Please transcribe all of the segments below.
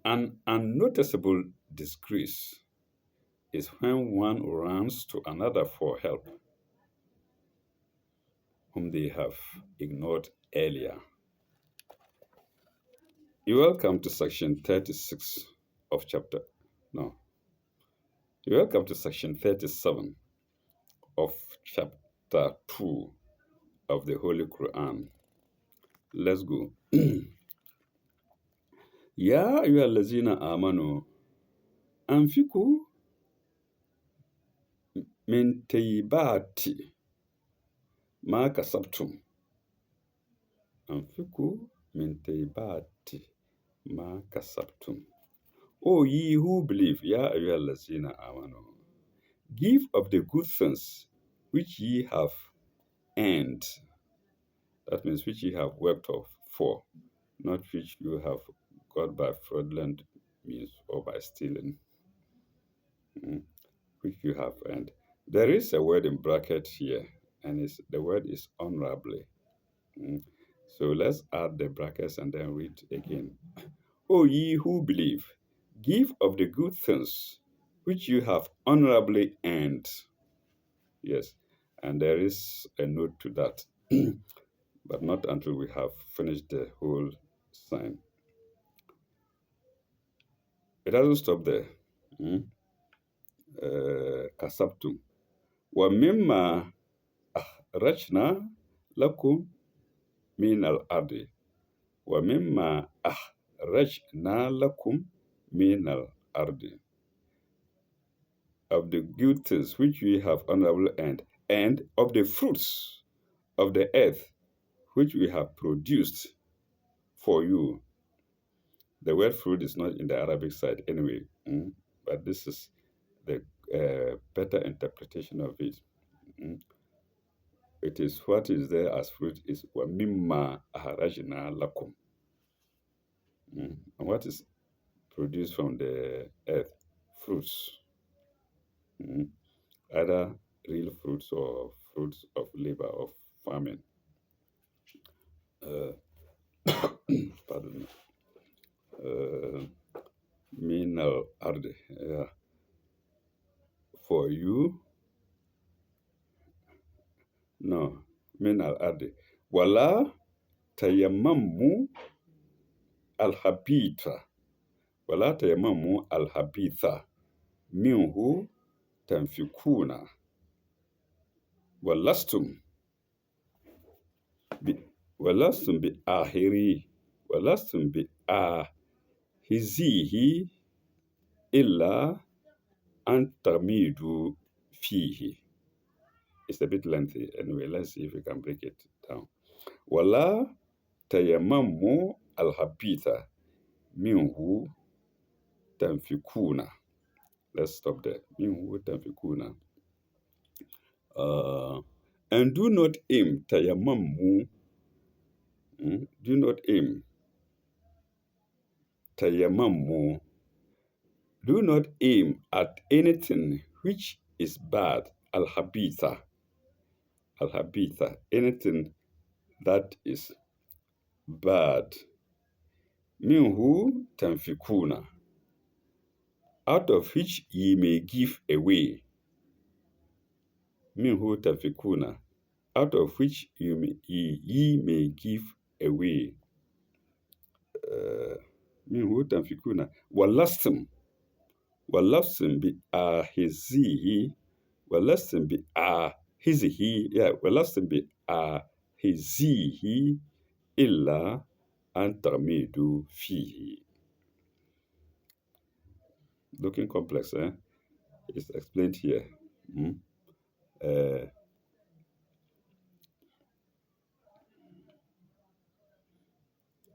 An unnoticeable disgrace is when one runs to another for help whom they have ignored earlier. You're welcome to section 36 of chapter. No, you're welcome to section 37 of chapter 2 of the Holy Quran. Let's go. Ya ayyuhallazina amanu anfiku min tayyibati ma kasabtum. Anfiku min tayyibati ma kasabtum. O ye who believe, Ya ayyuhallazina amanu, give of the good things which ye have earned. That means which ye have worked for, not which you have got by fraudulent means or by stealing, which you have earned. There is a word in bracket here, and the word is honorably. So let's add the brackets and then read again. O ye who believe, give of the good things which you have honorably earned. Yes, and there is a note to that, but not until we have finished the whole sign. It doesn't stop there. Kasabtum. Wa mimma akhrajna lakum min al-ardi. Wa mimma akhrajna lakum min al-ardi. Of the good things which we have honorably earned, and of the fruits of the earth which we have produced for you. The word fruit is not in the Arabic side anyway, but this is the better interpretation of it. It is what is there as fruit is وَمِمَّا أَخْرَجْنَا لَكُمْ. And what is produced from the earth? Fruits. Either real fruits or fruits of labor, of farming. Pardon me. Min al-ardi. For you. No. Min al-ardi. Wala tayammamu al-habitha. Wala tayammamu al-habitha. Minhu tanfikuna. Walastum bi ahiri. Walastum bi ahizihi illa an tamidu fihi. It's a bit lengthy. Anyway, let's see if we can break it down. Wala tayammamu al-habitha minhu tanfikuna. Let's stop there. Minhu tanfikuna. And do not aim tayammamu. Do not aim tayammamu. Do not aim at anything which is bad. Al-habitha. Al-habitha. Anything that is bad. Minhu tanfikuna. Out of which ye may give away. Minhu tanfikuna. Out of which ye may give away. Minhu tanfikuna. Walastum. Walastum bi ahizihi. Walastum bi ahizihi. Yeah, walastum bi ahizihi illa an tamidu fihi. Looking complex, eh? It's explained here.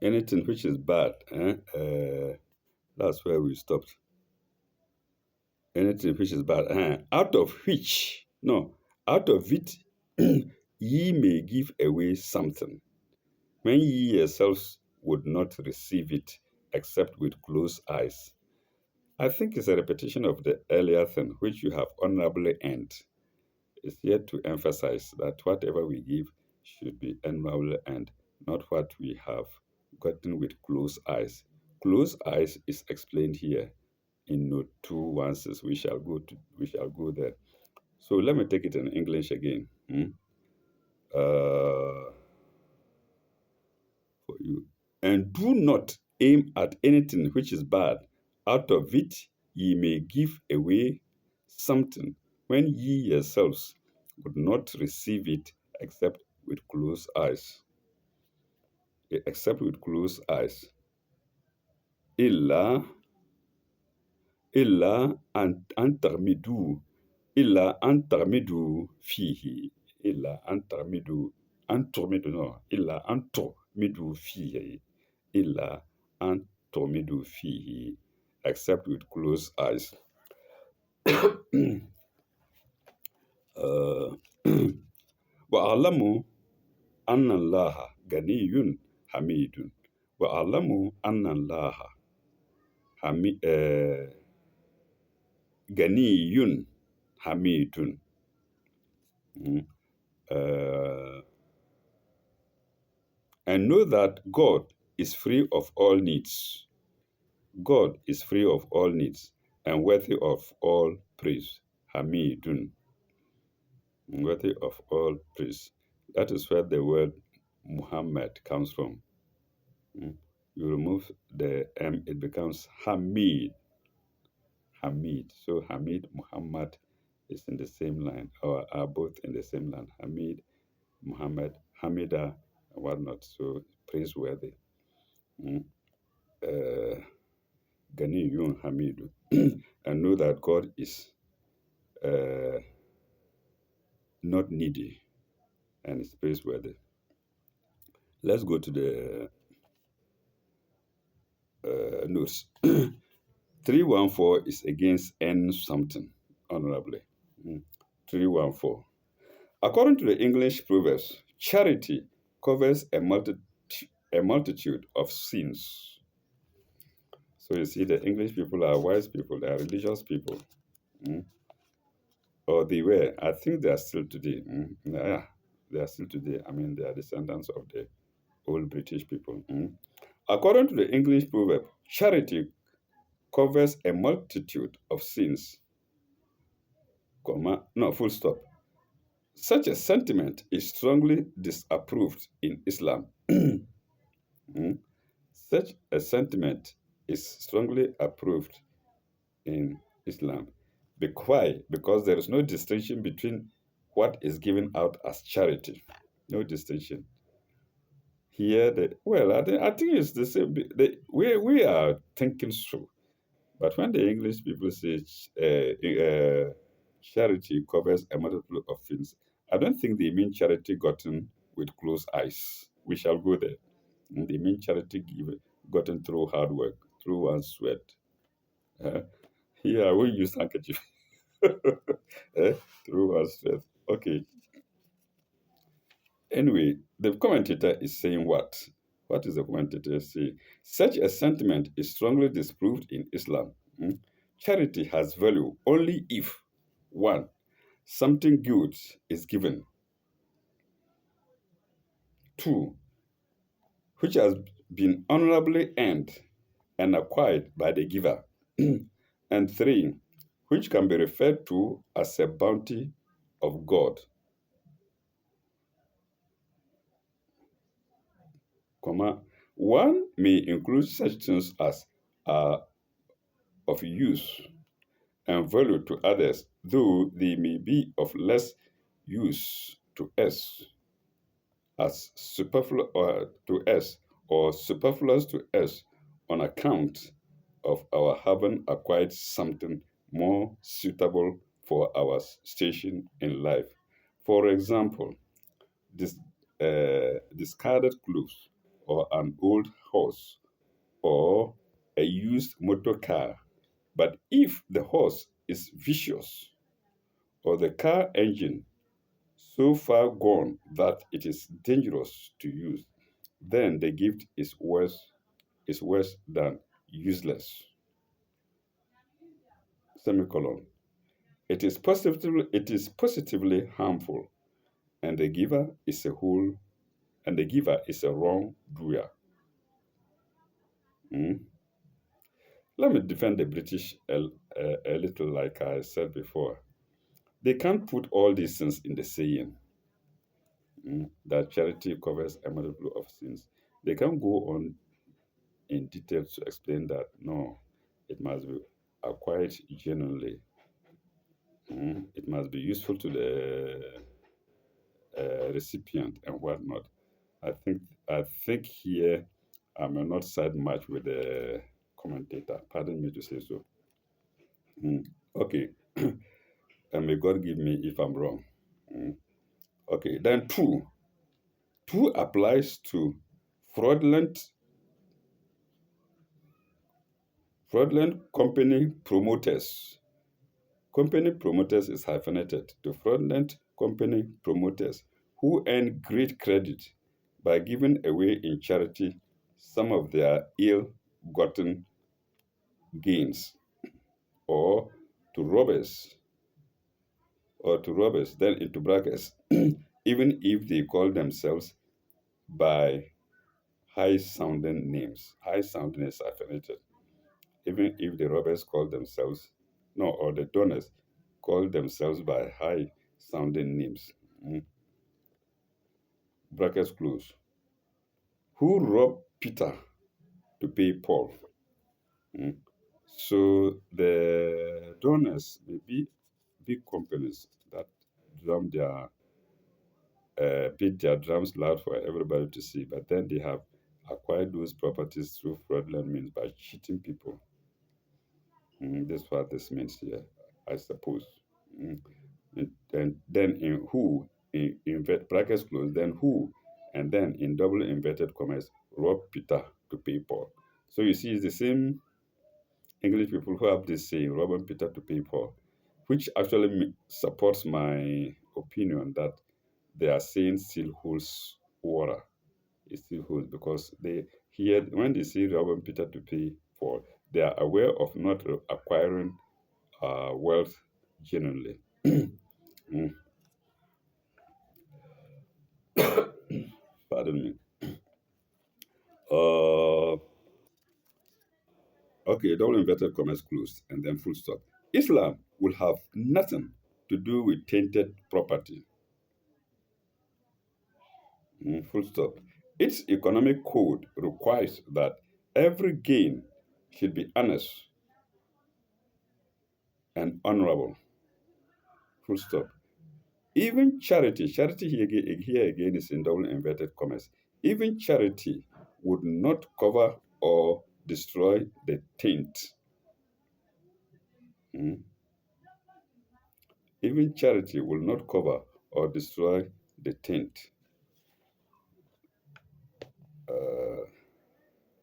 Anything which is bad, that's where we stopped. Anything which is bad, out of it, ye may give away something, when ye yourselves would not receive it except with closed eyes. I think it's a repetition of the earlier thing, which you have honorably earned. It's yet to emphasize that whatever we give should be honorably earned, not what we have gotten with closed eyes. Close eyes is explained here in note 216. We shall go there. So let me take it in English again. Uh, for you. And do not aim at anything which is bad. Out of it ye may give away something, when ye yourselves would not receive it except with closed eyes. Except with closed eyes. Illa, illa antarmidu, illa antarmidu fihi, illa antarmidu, antormidu, no, illa antormidu fihi, illa antormidu fihi, except with closed eyes. uh, وَأَعْلَمُوا أَنَّ اللَّهَ غَنِيٌّ حَمِيدٌ وَأَعْلَمُوا أَنَّ اللَّهَ غَنِيٌّ حَمِيدٌ. Uh, and know that God is free of all needs. God is free of all needs and worthy of all praise. Hamidun, worthy of all praise. That is where the word Muhammad comes from. You remove the M, it becomes Hamid. Hamid. So Hamid, Muhammad is in the same line, or are both in the same line. Hamid, Muhammad, Hamida, and whatnot. So praiseworthy. Mm. Ganiyun Hamidu. And know that God is uh, not needy and is praiseworthy. Let's go to the notes. 314 is against N something, honorably. 314. According to the English Proverbs, charity covers a multitude of sins. So you see, the English people are wise people, they are religious people. Or they were. I think they are still today. Yeah, they are still today. I mean, they are descendants of the old British people. According to the English proverb, charity covers a multitude of sins. Comma, no, full stop. Such a sentiment is strongly disapproved in Islam. Such a sentiment is strongly approved in Islam. Why? Because there is no distinction between what is given out as charity. No distinction. Here, I think it's the same. We are thinking so. But when the English people say charity covers a multitude of things, I don't think they mean charity gotten with closed eyes. We shall go there. They mean charity gotten through hard work, through one's sweat. Uh, Here, I will use handkerchief. Through one's sweat. Okay. Anyway, the commentator is saying what? What is the commentator saying? Such a sentiment is strongly disproved in Islam. Charity has value only if, one, something good is given, two, which has been honorably earned and acquired by the giver, and three, which can be referred to as a bounty of God, comma, one may include such things as are of use and value to others, though they may be of less use to us as superfluous to us or superfluous to us on account of our having acquired something more suitable for our station in life. For example, this discarded clothes or an old horse or a used motor car. But if the horse is vicious or the car engine so far gone that it is dangerous to use, then the gift is worse than useless. Semicolon. It is positively harmful, and the giver is a wrong doer. Let me defend the British a little, like I said before. They can't put all these things in the saying that charity covers a multitude of sins. They can't go on in detail to explain that no, it must be acquired genuinely. It must be useful to the recipient and whatnot. I think here I may not side much with the commentator. Pardon me to say so. Mm, Okay, and may God give me if I'm wrong. Mm, Okay, then two applies to fraudulent company promoters. Company promoters is hyphenated to fraudulent company promoters who earn great credit by giving away in charity some of their ill-gotten gains, or to robbers, then into brackets, even if they call themselves by high sounding names. High sounding is hyphenated. Even if the robbers call themselves, no, or the donors call themselves by high sounding names. Mm, Brackets close. Who robbed Peter to pay Paul? Mm. So the donors may be big companies that drum their beat their drums loud for everybody to see, but then they have acquired those properties through fraudulent means by cheating people. That's what this means here, I suppose. Mm. And then in who, in brackets close, then who, and then in double inverted commas, rob Peter to pay Paul. So you see, it's the same English people who have this saying, robbing Peter to pay Paul, which actually supports my opinion that they are saying still holds water. It still holds because they hear when they see robbing Peter to pay Paul, they are aware of not acquiring wealth genuinely. Mm, Pardon me. Uh, okay, double inverted commas closed and then full stop. Islam will have nothing to do with tainted property. Full stop. Its economic code requires that every gain should be honest and honorable. Full stop. Even charity here again is in double inverted commas. Even charity would not cover or destroy the taint. Mm. Even charity will not cover or destroy the taint. Uh,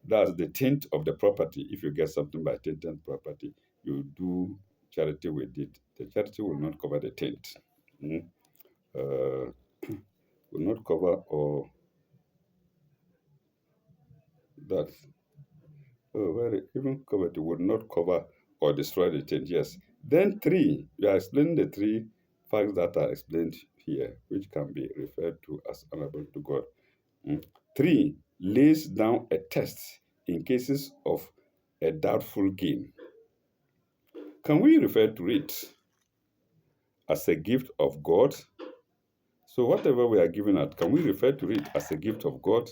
that's the taint of the property. If you get something by tainted property, you do charity with it. The charity will not cover the taint. Mm. Uh, will not cover or that. Oh, very even cover it would not cover or destroy the taint. Yes. Then three, you are explaining the three facts that are explained here, which can be referred to as honorable to God. Mm. Three, lays down a test in cases of a doubtful gain. Can we refer to it as a gift of God? So whatever we are giving out, can we refer to it as a gift of God?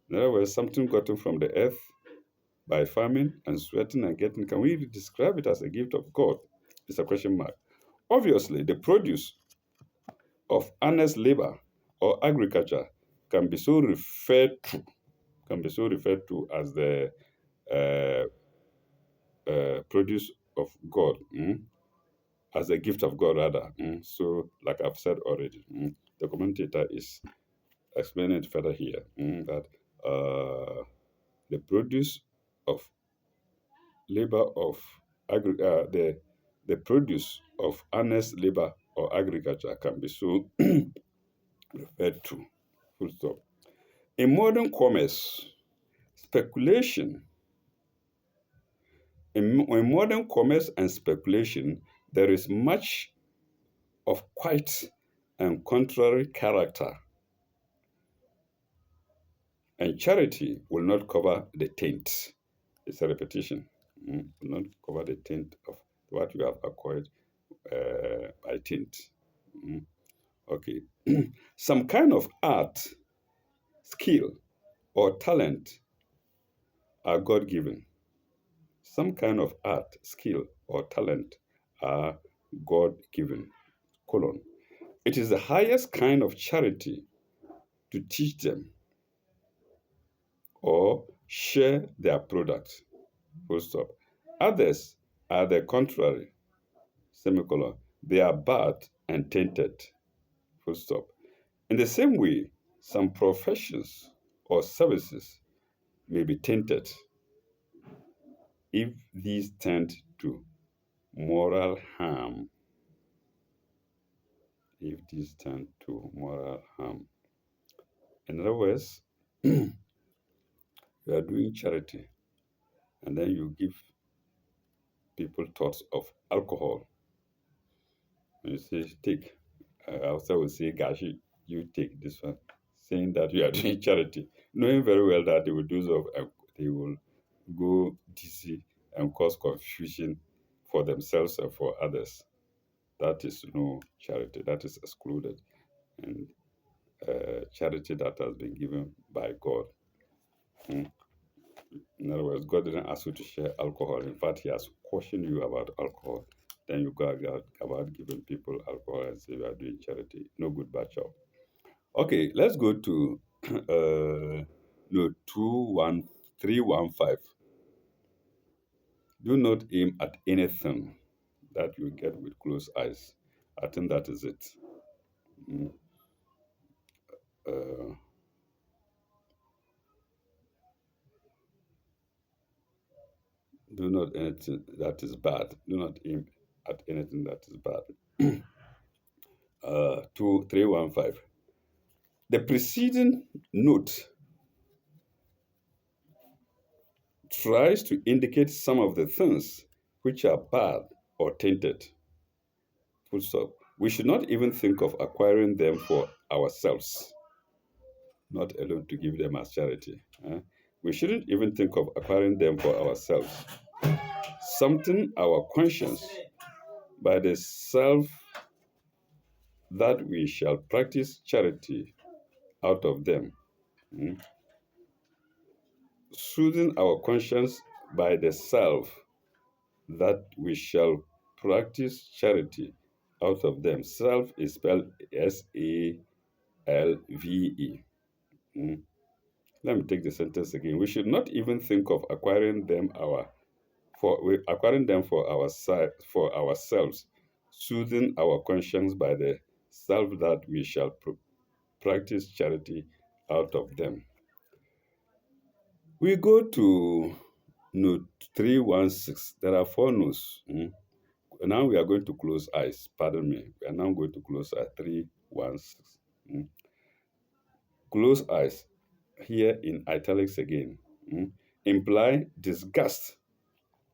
In other words, something gotten from the earth by farming and sweating and getting. Can we describe it as a gift of God? It's a question mark. Obviously, the produce of honest labor or agriculture can be so referred to, as the uh, produce of God, as a gift of God, rather. So, like I've said already, the commentator is explaining it further here that the produce of labor of the produce of honest labor or agriculture can be so referred to. Full stop. In modern commerce, speculation in modern commerce and speculation, there is much of quite and contrary character, and charity will not cover the taint. It's a repetition. Do not cover the taint of what you have acquired by taint. Mm. Okay. Some kind of art, skill, or talent are God given. Some kind of art, skill, or talent are God given. Colon. It is the highest kind of charity to teach them or share their products. Full stop. Others are the contrary. Semicolon. They are bad and tainted. Full stop. In the same way, some professions or services may be tainted if these tend to moral harm. If these tend to moral harm. In other words, you are doing charity and then you give people thoughts of alcohol. And you say, take. I also will say, gosh, you take this one, saying that you are doing charity, knowing very well that they will do so, they will go dizzy and cause confusion for themselves and for others. That is no charity. That is excluded. And charity that has been given by God. Mm. In other words, God didn't ask you to share alcohol. In fact, He has cautioned you about alcohol. Then you go about giving people alcohol and say you are doing charity. No good, bad job. Okay, let's go to no 21315. Do not aim at anything that you get with closed eyes. I think that is it. Mm. Uh, do not anything that is bad. Do not aim at anything that is bad. 2315. The preceding note tries to indicate some of the things which are bad or tainted. Full stop. We should not even think of acquiring them for ourselves, not alone to give them as charity. We shouldn't even think of acquiring them for ourselves. Something our conscience, by the self that we shall practice charity out of them. Mm. Soothing our conscience by the self that we shall practice charity out of them. Self is spelled Salve. Mm. Let me take the sentence again. We should not even think of acquiring them for ourselves, soothing our conscience by the self that we shall practice charity out of them. We go to note 316. There are four notes. Now we are going to close eyes. Pardon me. We are now going to close eyes. 316. Close eyes. Here in italics again. Imply disgust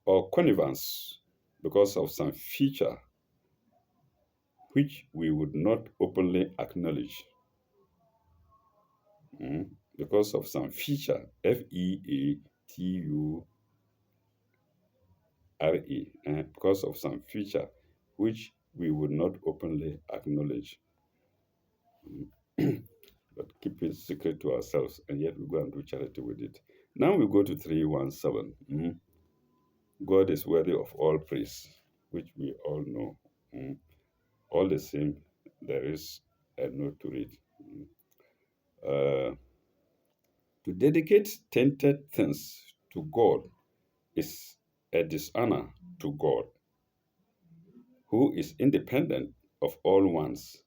or connivance because of some feature which we would not openly acknowledge. Because of some feature, Feature, because of some feature which we would not openly acknowledge. But keep it secret to ourselves, and yet we go and do charity with it. Now we go to 317. God is worthy of all praise, which we all know. All the same, there is a note to read. To dedicate tainted things to God is a dishonor to God, who is independent of all wants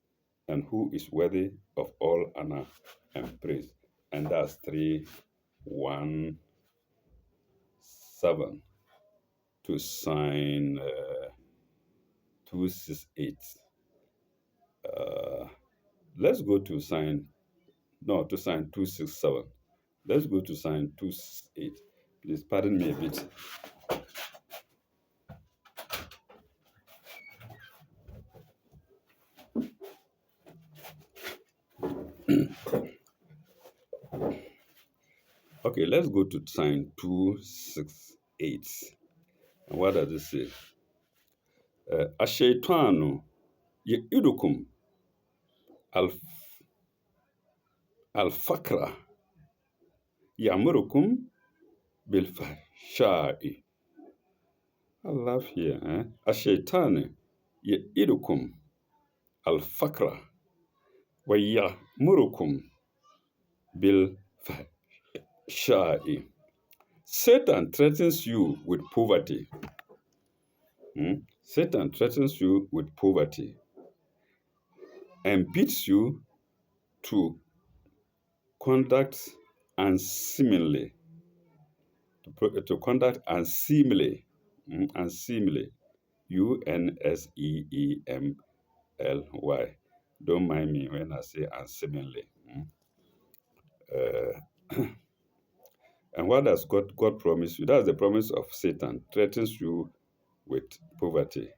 and who is worthy of all honor and praise. And that's 317 to sign 268. Let's go to sign 267. Let's go to sign 268. Please pardon me a bit. Okay, let's go to sign 268. And what does it say? Ashaitanu ya'idukum al al-fakra ya'murukum bil fahsha'i. I love here. Ashaitanu ya'idukum al-fakra wa ya'murukum bil fahsha'i. Satan threatens you with poverty. Satan threatens you with poverty and beats you to conduct unseemly, to conduct unseemly, unseemly, UNSEEMLY. Don't mind me when I say unseemly. And what does God promise you? That's the promise of Satan. Threatens you with poverty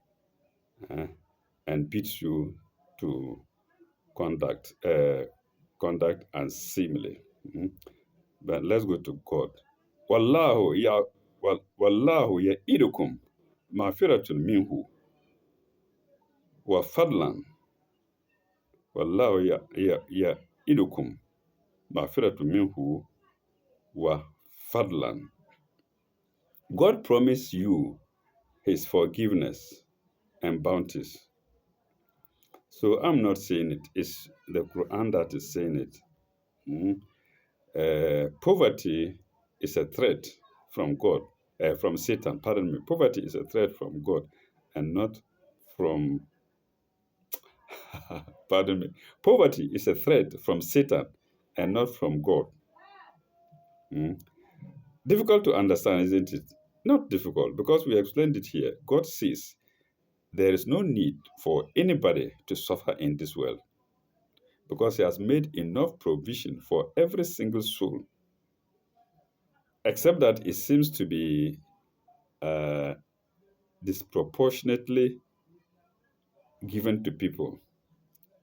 and beats you to conduct unseemly. But let's go to God. Wallahu ya'idukum mafiratun minhu wa fadlan. Wallahu ya'idukum mafiratun minhu wa fadlan. God promised you his forgiveness and bounties. So I'm not saying it. It's the Quran that is saying it. Poverty is a threat from God, from Satan. Pardon me. Poverty is a threat from God, and not from. Pardon me. Poverty is a threat from Satan, and not from God. Difficult to understand, isn't it? Not difficult, because we explained it here. God says there is no need for anybody to suffer in this world, because He has made enough provision for every single soul, except that it seems to be disproportionately given to people.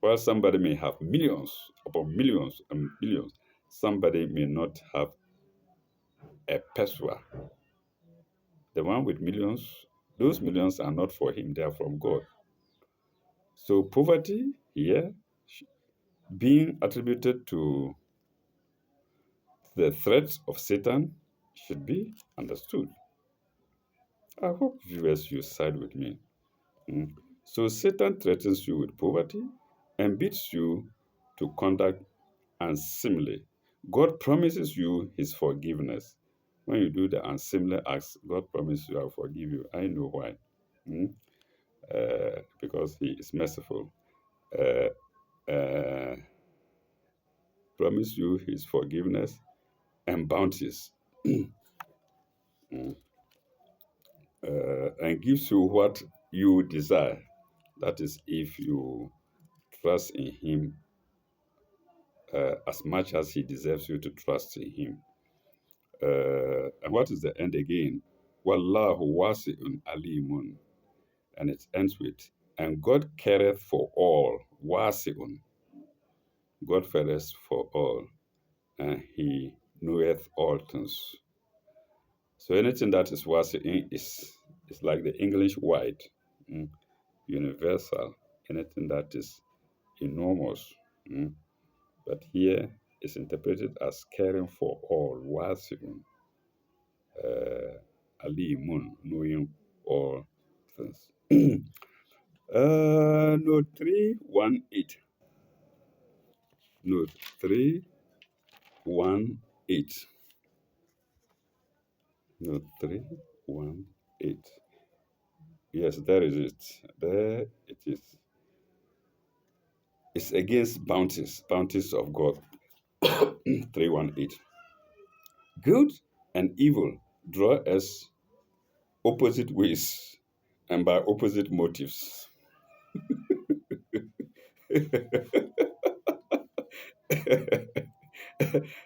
While somebody may have millions upon millions and millions, somebody may not have a peswa. The one with millions, those millions are not for him, they are from God. So poverty here being attributed to the threats of Satan should be understood. I hope viewers you side with me. So Satan threatens you with poverty and beats you to conduct unseemly. God promises you his forgiveness. When you do the unseemly acts, God promises you, I'll forgive you. I know why. Because he is merciful. Promise you his forgiveness and bounties. And gives you what you desire. That is, if you trust in him as much as he deserves you to trust in him. And what is the end again? Wallahu wasi'un alimun. And it ends with, and God careth for all. Wasi'un. God careth for all. And he knoweth all things. So anything that is wasi'un is like the English wide, universal. Anything that is enormous. But here is interpreted as caring for all. Wasi'un. Alimun, knowing all things. Note 318. Note 318. Note 318. Yes, there is it. There it is. It's against bounties of God. 318. Good and evil draw us opposite ways and by opposite motives.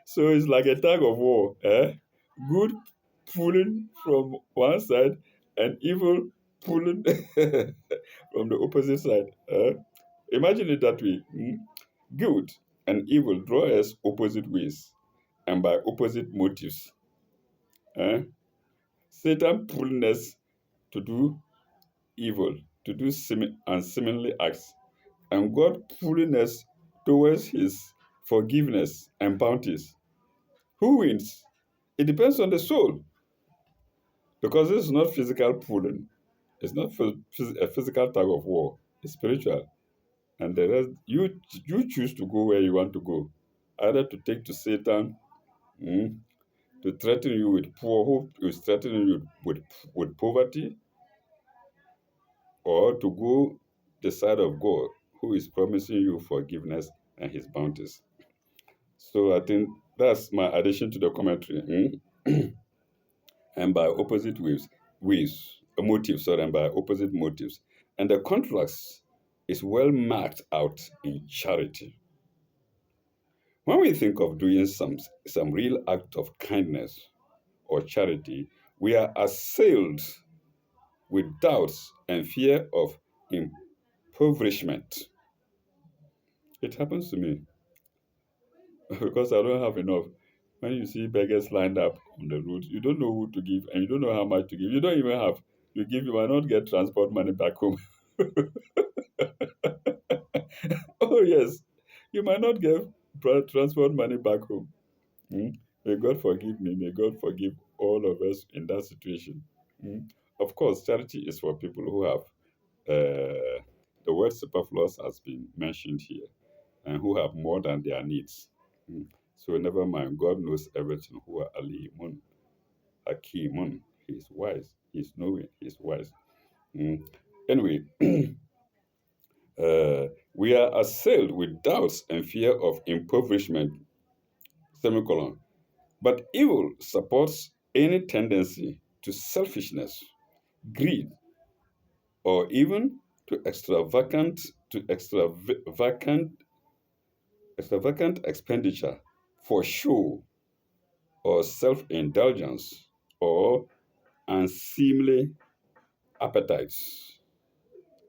So it's like a tug of war. Good pulling from one side and evil pulling from the opposite side. Imagine it that way. Good and evil draw us opposite ways and by opposite motives. Satan pulling us to do evil, to do unseemly acts, and God pulling us towards His forgiveness and bounties. Who wins? It depends on the soul, because this is not physical pulling. It's not a physical tug of war. It's spiritual, and the rest you choose to go where you want to go, either to take to Satan, mm, to threaten you with poor hope, to threaten you with poverty, or to go the side of God, who is promising you forgiveness and His bounties. So I think that's my addition to the commentary. And by opposite motives, sorry, and by opposite motives. And the contrast is well marked out in charity. When we think of doing some real act of kindness or charity, we are assailed with doubts and fear of impoverishment. It happens to me because I don't have enough. When you see beggars lined up on the road, you don't know who to give and you don't know how much to give. You don't even have. You give, you might not get transport money back home. Oh, yes. You might not get transport money back home. Mm. May God forgive me. May God forgive all of us in that situation. Mm. Of course, charity is for people who have the word superfluous has been mentioned here, and who have more than their needs. Mm. So never mind. God knows everything. Who are alimun, hakimun. He's wise. He's knowing. He's wise. Mm. Anyway, we are assailed with doubts and fear of impoverishment, semicolon. But evil supports any tendency to selfishness, greed, or even to extravagant expenditure for show or self-indulgence or unseemly appetites.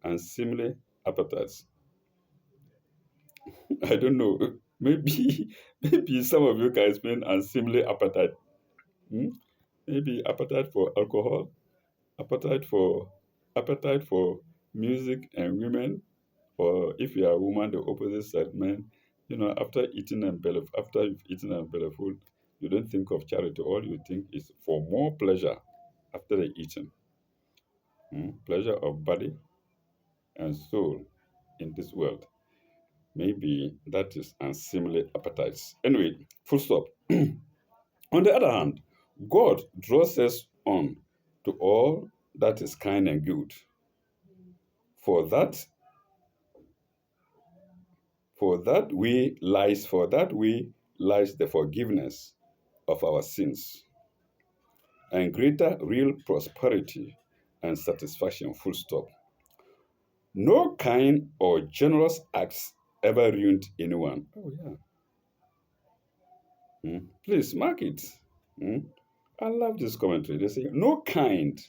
Unseemly appetites. I don't know. Maybe maybe some of you can explain unseemly appetite. Hmm? Maybe appetite for alcohol, appetite for appetite for music and women, or if you are a woman, the opposite side, men. After you've eaten and belly full, you don't think of charity. All you think is for more pleasure after the eating. Pleasure of body and soul in this world. Maybe that is unseemly appetites. Anyway, full stop. On the other hand, God draws us on to all that is kind and good. For that, for that way lies the forgiveness of our sins and greater real prosperity and satisfaction. Full stop. No kind or generous acts ever ruined anyone. Oh yeah. Please mark it. Mm. I love this commentary. They say no kind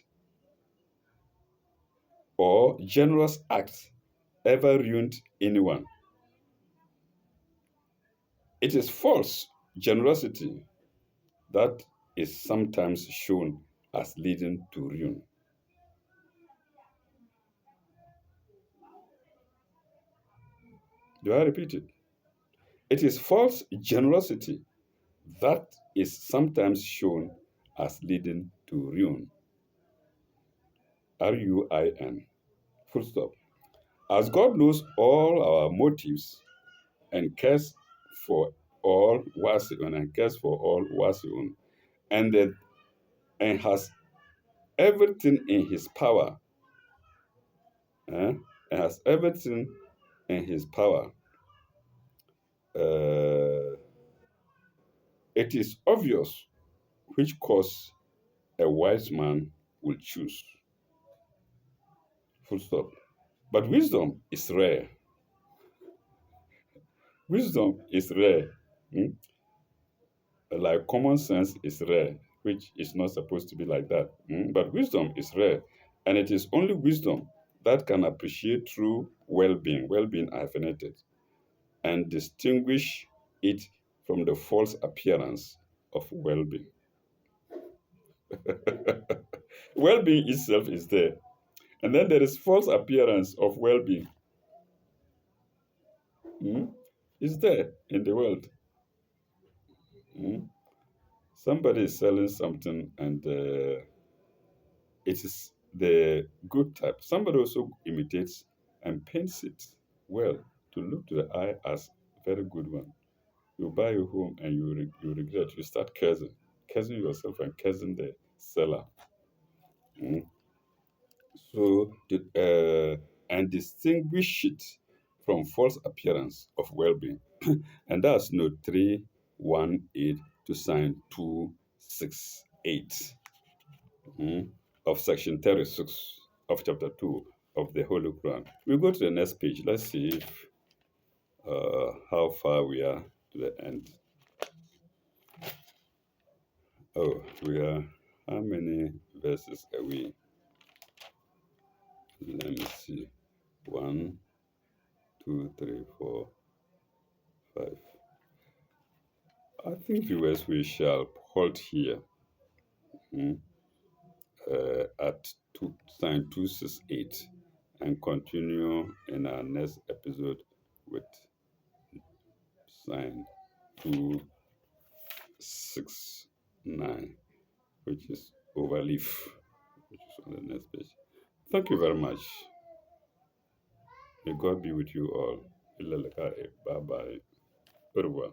or generous acts ever ruined anyone. It is false generosity that is sometimes shown as leading to ruin. Do I repeat it? It is false generosity that is sometimes shown as leading to ruin. RUIN. Full stop. As God knows all our motives and cares for all wasiun and cares for all wasiun, and that and has everything in His power, and has everything in His power. Uh, it is obvious which course a wise man will choose. Full stop. But wisdom is rare. Wisdom is rare. Hmm? Like common sense is rare, which is not supposed to be like that. But wisdom is rare. And it is only wisdom that can appreciate true well-being, well-being hyphenated, and distinguish it from the false appearance of well-being. Well-being itself is there. And then there is false appearance of well-being. Mm? It's there in the world. Mm? Somebody is selling something and it is the good type. Somebody also imitates and paints it well to look to the eye as very good one. You buy your home and you regret. You start cursing yourself and cursing the seller. Mm. So and distinguish it from false appearance of well-being, and that's note 318 to sign 268 of section 36 of chapter 2 of the Holy Quran. We go to the next page. Let's see if, how far we are to the end. Oh, we are, how many verses are we? Let me see. One, two, three, four, five. I think, viewers, we shall halt here mm, at sign 268 and continue in our next episode with sign 269, which is overleaf, which is on the next page. Thank you very much. May God be with you all. Bye bye. Au revoir.